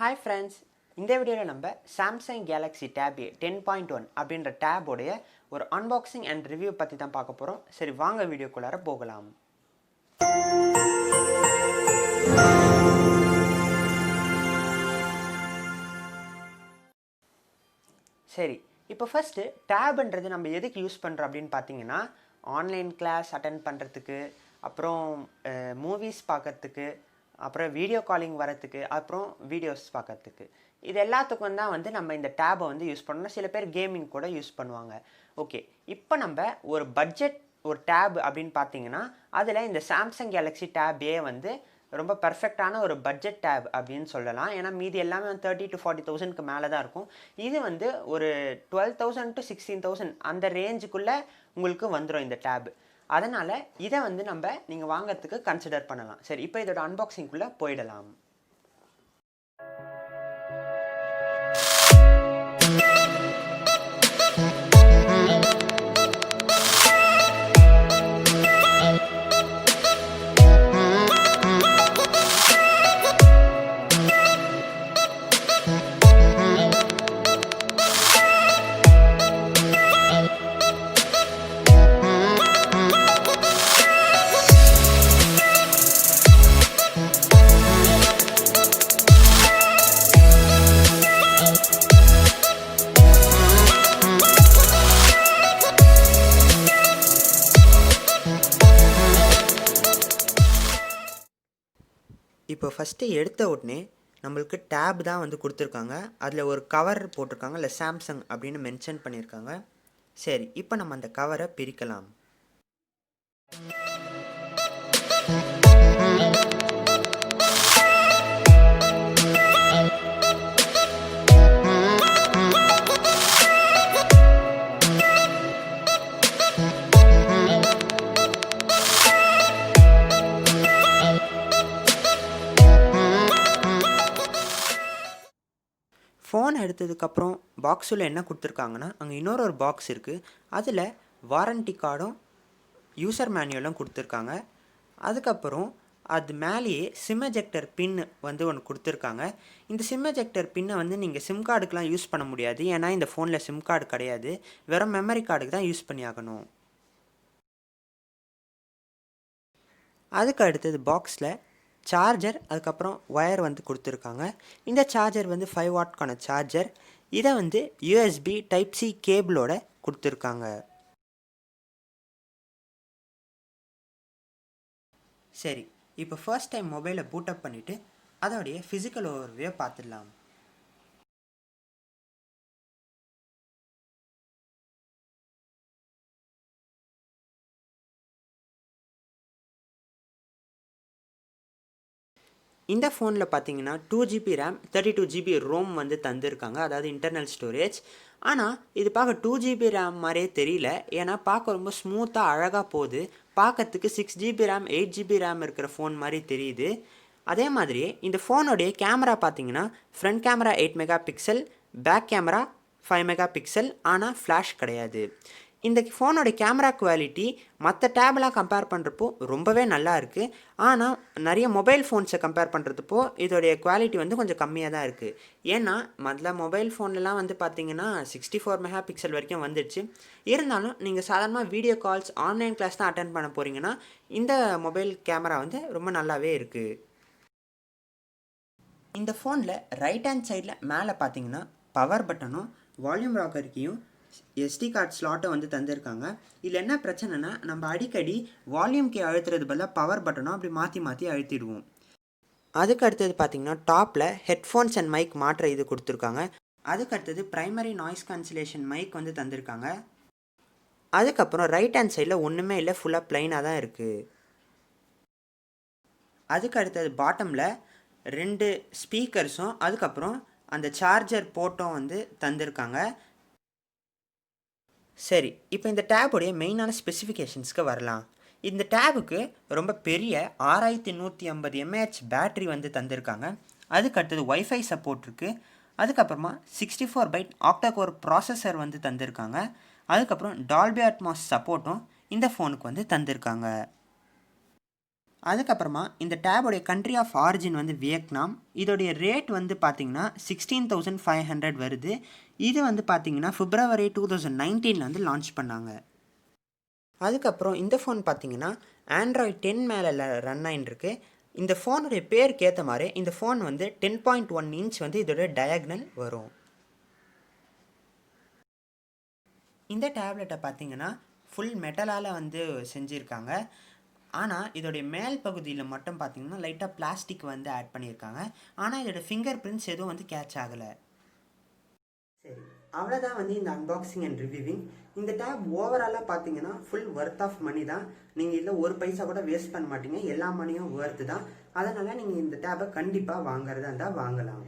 Hi friends, இந்த வீடியோவில் நம்ம சாம்சங் கேலக்ஸி டேப் 10.1 அப்படின்ற டேபோடைய ஒரு அன்பாக்சிங் அண்ட் ரிவ்யூ பற்றி தான் பார்க்க போகிறோம். சரி வாங்க வீடியோக்குள்ளார போகலாம். சரி, இப்போ ஃபஸ்ட்டு டேப்ன்றது நம்ம எதுக்கு யூஸ் பண்ணுறோம் அப்படின்னு பார்த்தீங்கன்னா, ஆன்லைன் கிளாஸ் அட்டென்ட் பண்ணுறதுக்கு, அப்புறம் மூவிஸ் பார்க்கறதுக்கு, அப்புறம் வீடியோ காலிங் வரத்துக்கு, அப்புறம் வீடியோஸ் பார்க்கறதுக்கு, இது எல்லாத்துக்கும் தான் வந்து நம்ம இந்த டேபை வந்து யூஸ் பண்ணணும். சில பேர் கேமிங் கூட யூஸ் பண்ணுவாங்க. ஓகே, இப்போ நம்ம ஒரு பட்ஜெட் ஒரு டேப் அப்படின்னு பார்த்தீங்கன்னா, அதில் இந்த சாம்சங் கேலக்ஸி டேப் வந்து ரொம்ப பர்ஃபெக்டான ஒரு பட்ஜெட் டேப் அப்படின்னு சொல்லலாம். ஏன்னா மீதி எல்லாமே 30,000 to 40,000க்கு மேலே தான் இருக்கும். இது வந்து ஒரு 12,000 to 16,000 அந்த ரேஞ்சுக்குள்ளே உங்களுக்கு வந்துடும் இந்த டேப். அதனால் இதை வந்து நீங்கள் வாங்கிறதுக்கு கன்சிடர் பண்ணலாம். சரி, இப்போ இதோட அன்பாக்சிங்குள்ளே போயிடலாம். இப்போ ஃபஸ்ட்டு எடுத்த உடனே நம்மளுக்கு டேப் தான் வந்து கொடுத்துருக்காங்க. அதில் ஒரு கவர் போட்டிருக்காங்க, இல்லை சாம்சங் அப்படின்னு மென்ஷன் பண்ணியிருக்காங்க. சரி, இப்போ நம்ம அந்த கவரை பிரிக்கலாம். ஃபோன் எடுத்ததுக்கப்புறம் பாக்ஸில் என்ன கொடுத்துருக்காங்கன்னா, அங்கே இன்னொரு பாக்ஸ் இருக்குது. அதில் வாரண்டி கார்டும் யூசர் மேனுவலும் கொடுத்துருக்காங்க. அதுக்கப்புறம் அது மேலேயே சிம் எஜெக்டர் பின் வந்து ஒன்று கொடுத்துருக்காங்க. இந்த சிம் எஜெக்டர் பின்னை வந்து நீங்கள் சிம் கார்டுக்கெலாம் யூஸ் பண்ண முடியாது. ஏன்னா இந்த ஃபோனில் சிம் கார்டு கிடையாது, வெறும் மெமரி கார்டுக்கு தான் யூஸ் பண்ணி ஆகணும். அதுக்கு அடுத்தது பாக்ஸில் சார்ஜர், அதுக்கப்புறம் ஒயர் வந்து கொடுத்துருக்காங்க. இந்த சார்ஜர் வந்து 5 வாட்க்கான சார்ஜர். இதை வந்து யூஎஸ்பி டைப் சி கேபிளோட கொடுத்துருக்காங்க. சரி, இப்போ ஃபர்ஸ்ட் டைம் மொபைலை பூட்டப் பண்ணிவிட்டு அதோடைய ஃபிசிக்கல் ஓவர்வியூ பார்த்துடலாம். இந்த ஃபோனில் பார்த்தீங்கன்னா 2GB ரேம் 32GB ரோம் வந்து தந்திருக்காங்க, அதாவது இன்டர்னல் ஸ்டோரேஜ். ஆனால் இது பார்க்க 2GB ரேம் மாதிரியே தெரியல. ஏன்னா பார்க்க ரொம்ப ஸ்மூத்தாக அழகாக போகுது. பார்க்கறதுக்கு 6GB ரேம் 8GB ரேம் இருக்கிற ஃபோன் மாதிரி தெரியுது. அதே மாதிரியே இந்த ஃபோனுடைய கேமரா பார்த்தீங்கன்னா, front camera 8 mega pixel, back camera 5 mega pixel, ஆனால் ஃப்ளாஷ் கிடையாது. இந்த ஃபோனோட கேமரா குவாலிட்டி மற்ற டேப்லாம் கம்பேர் பண்ணுறப்போ ரொம்பவே நல்லா இருக்குது. ஆனால் நிறைய மொபைல் ஃபோன்ஸை கம்பேர் பண்ணுறதுப்போ இதோடைய குவாலிட்டி வந்து கொஞ்சம் கம்மியாக தான் இருக்குது. ஏன்னா மொபைல் ஃபோன்லலாம் வந்து பார்த்திங்கன்னா 64 மெகா பிக்சல் வரைக்கும் வந்துடுச்சு. இருந்தாலும் நீங்கள் சாதாரணமாக வீடியோ கால்ஸ், ஆன்லைன் கிளாஸ் தான் அட்டென்ட் பண்ண போகிறீங்கன்னா இந்த மொபைல் கேமரா வந்து ரொம்ப நல்லாவே இருக்குது. இந்த ஃபோனில் ரைட் ஹேண்ட் சைடில் மேலே பார்த்தீங்கன்னா பவர் பட்டனும் வால்யூம் ராக்கர்க்கையும் எஸ்டி கார்டு ஸ்லாட்டை வந்து தந்திருக்காங்க. இதில் என்ன பிரச்சனைனா, நம்ம அடிக்கடி வால்யூம் கே அழுத்துறது பதிலாக பவர் பட்டனும் அப்படி மாற்றி மாற்றி அழுத்திடுவோம். அதுக்கு அடுத்தது பார்த்திங்கன்னா டாப்பில் ஹெட்ஃபோன்ஸ் அண்ட் மைக் மாற்ற இது கொடுத்துருக்காங்க. அதுக்கு அடுத்தது ப்ரைமரி நாய்ஸ் கேன்சலேஷன் மைக் வந்து தந்திருக்காங்க. அதுக்கப்புறம் ரைட் ஹேண்ட் சைடில் ஒன்றுமே இல்லை, ஃபுல்லாக ப்ளைனாக தான் இருக்குது. அதுக்கு அடுத்தது பாட்டமில் 2 ஸ்பீக்கர்ஸும் அதுக்கப்புறம் அந்த சார்ஜர் போர்ட்டும் வந்து தந்திருக்காங்க. சரி, இப்போ இந்த டேபுடைய மெயினான ஸ்பெசிஃபிகேஷன்ஸ்க்கு வரலாம். இந்த டேபுக்கு ரொம்ப பெரிய 6150 mAh பேட்ரி வந்து தந்திருக்காங்க. அதுக்கு அடுத்தது ஒய்ஃபை சப்போர்ட் இருக்குது. அதுக்கப்புறமா 64 பைட் octa-core ப்ராசஸர் வந்து தந்திருக்காங்க. அதுக்கப்புறம் டால்பி அட்மாஸ் சப்போர்ட்டும் இந்த ஃபோனுக்கு வந்து தந்திருக்காங்க. அதுக்கப்புறமா இந்த டேபோடைய கண்ட்ரி ஆஃப் ஆரிஜின் வந்து வியட்நாம். இதோடைய ரேட் வந்து பார்த்தீங்கன்னா 16,500 வருது. இது வந்து பார்த்தீங்கன்னா February 2019 வந்து லான்ச் பண்ணாங்க. அதுக்கப்புறம் இந்த ஃபோன் பார்த்தீங்கன்னா ஆண்ட்ராய்ட் 10 மேலே ரன் ஆகிட்டுருக்கு. இந்த ஃபோனுடைய பேருக்கு ஏற்ற மாதிரி இந்த ஃபோன் வந்து 10.1 இன்ச் வந்து இதோட டயக்னல் வரும். இந்த டேப்லெட்டை பார்த்தீங்கன்னா ஃபுல் மெட்டலால் வந்து செஞ்சுருக்காங்க. ஆனால் இதோடைய மேல் பகுதியில் மட்டும் பார்த்தீங்கன்னா லைட்டாக பிளாஸ்டிக் வந்து ஆட் பண்ணியிருக்காங்க. ஆனால் இதோட ஃபிங்கர் பிரிண்ட்ஸ் எதுவும் வந்து கேட்ச் ஆகலை. சரி, அவ்வளோதான் வந்து இந்த அன்பாக்சிங் அண்ட் ரிவ்யூவிங். இந்த டேப் ஓவராலாக பார்த்தீங்கன்னா ஃபுல் ஒர்த் ஆஃப் மணி தான். நீங்கள் இதில் ஒரு பைசா கூட வேஸ்ட் பண்ண மாட்டீங்க. எல்லா மணியும் ஒர்த்து தான். அதனால் நீங்கள் இந்த டேப்பை கண்டிப்பாக வாங்குறதா இருந்தால் வாங்கலாம்.